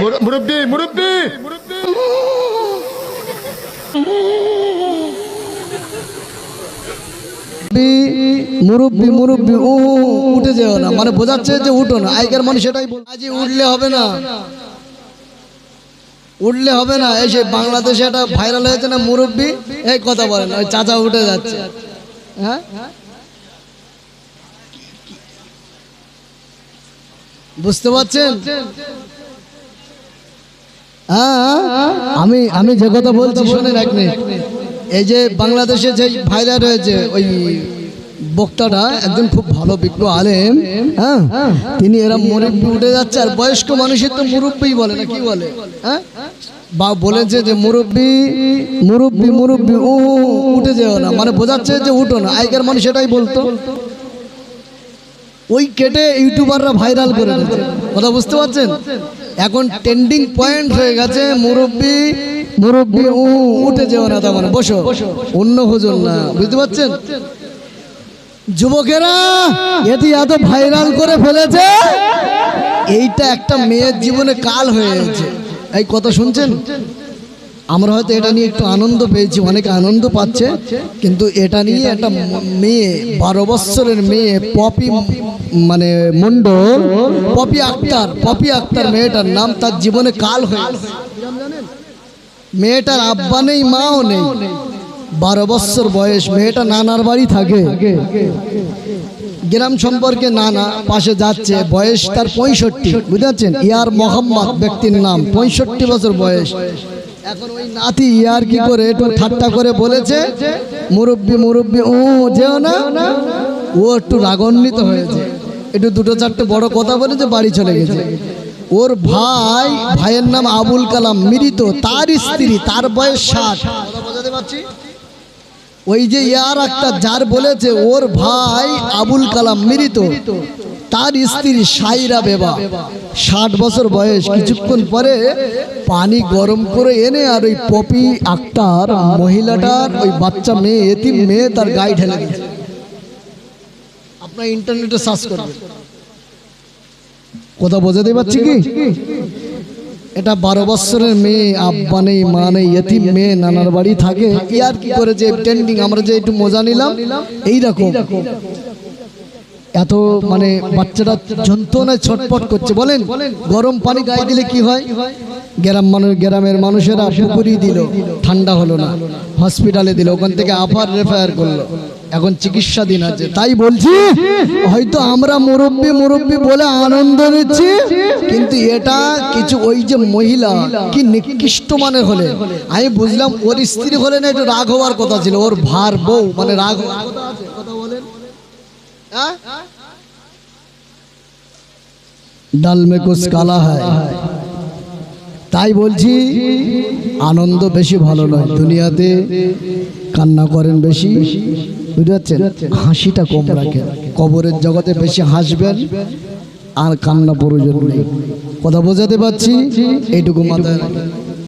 মুরব্বি মুরব্বি মুরব্বি মুরব্বি উঠে যেও না, মানে বোঝাচ্ছে যে উঠো না। আগের মানুষ সেটাই বল, আজ উঠলে হবে না, উঠলে হবে না। এই সে বাংলাদেশে একটা ভাইরাল হয়েছে না, মুরব্বি এই কথা বলেন, ওই চাচা উঠে যাচ্ছে। হ্যাঁ, বুঝতে পারছেন? আমি যে কথা বলছি শোনেন এক মিনিট। এই যে বাংলাদেশে যে ভাইরাল হয়েছে ওই বক্তাটা, একজন খুব ভালো বিজ্ঞ আলেম, হ্যাঁ, তিনি এরা মুরব্বি উঠে যাচ্ছে। আর বয়স্ক মানুষের তো মুরব্বি বলে না, কি বলে? হ্যাঁ, বা বলেছে যে মুরব্বি মুরব্বি মুরব্বি উঠে যেও না, মানে বোঝাচ্ছে যে উঠো না। আগের মানুষ সেটাই বলতো, ওই কেটে ইউটিউবাররা ভাইরাল করে দিচ্ছে। কথা বুঝতে পারছেন? এখন ট্রেন্ডিং পয়েন্ট হয়ে গেছে মুরব্বি মুরব্বি উঠে যেও না, তার মানে বসো, অন্য হুজুর না। বুঝতে পারছেন? যুবকেরা এটি এত ভাইরাল করে ফেলেছে, এইটা একটা মেয়ের জীবনে কাল হয়ে গেছে। এই কথা শুনছেন? আমরা হয়তো এটা নিয়ে একটু আনন্দ পেয়েছি, অনেকে আনন্দ পাচ্ছে, কিন্তু এটা নিয়ে একটা মেয়ে 12 বছরের মেয়ে পপি মানে মন্ডল, পপি আক্তার মেয়েটার নাম, তার জীবনে কাল হয়ে গেছে। মেয়েটার আব্বা নেই, মাও নেই, 12 বছর বয়স। মেয়েটা নানার বাড়ি থাকে, গ্রাম সম্পর্কে নানা পাশে যাচ্ছে, বয়স তার 65। বুঝতে পারছেন? ইয়ার মোহাম্মদ ব্যক্তির নাম, 65 বছর বয়স। এখন ওই নাতি ইয়ার কি করে একটু ঠাট্টা করে বলেছে মুরব্বি মুরব্বি যেও না, ও একটু রাগান্বিত হয়েছে, একটু দুটো চারটে বড় কথা বলেছে, বাড়ি চলে গেছে। ওর ভাইয়ের নাম আবুল কালাম মৃত, তার স্ত্রী, তার বয়স 60। বোঝাতে পারছি? ওই যে ইয়ার একটা যার বলেছে ওর ভাই আবুল কালাম মৃত, তার স্ত্রী সাইরা বেবা, 60 বছর বয়স। কিছুক্ষণ পরে পানি গরম করে এনে আর ওই পপি আক্তার মহিলাটার ওই বাচ্চা মেয়ে, এতিম মেয়ে, তার গায়ে ঢেলে দিয়েছে। আপনার ইন্টারনেটে সার্চ করবেন। কথা বোঝাতে পারছি কি? এটা 12 বছরের মেয়ে, আব্বা নেই, মা নেই, এতিম মেয়ে, নানার বাড়ি থাকে। ইয়ার কি করে যে ট্রেন্ডিং, আমরা যে একটু মজা নিলাম, এইরকম এত মানে বাচ্চাটা যন্ত্রণায় ছটপট করছে। বলেন গরম পানি গায়ে দিলে কি হয়? গ্রামের মানুষেরা পুকুরি দিল, ঠান্ডা হলো না, হসপিটালে দিল, ওখান থেকে আবার রেফার করলো, এখন চিকিৎসাধীন আছে। তাই বলছি, হয়তো আমরা মুরব্বি বলে আনন্দ নিচ্ছি, কিন্তু এটা কিছু ওই যে মহিলা কি নিকৃষ্ট মানের হলে, আমি বুঝলাম ওর স্ত্রী হলে না একটু রাগ হওয়ার কথা ছিল, ওর ভার বউ মানে রাগ আছে। কথা বলেন, ডাল মে কুছ কালা হয়। তাই বলছি, আনন্দ বেশি ভালো নয়, দুনিয়াতে কান্না করেন বেশি, বুঝতে পারছেন? হাসিটা কম রাখেন, কবরের জগতে বেশি হাসবেন, আর কান্না প্রয়োজন নেই। কথা বোঝাতে পারছি? এইটুকু মাথায় রাখেন।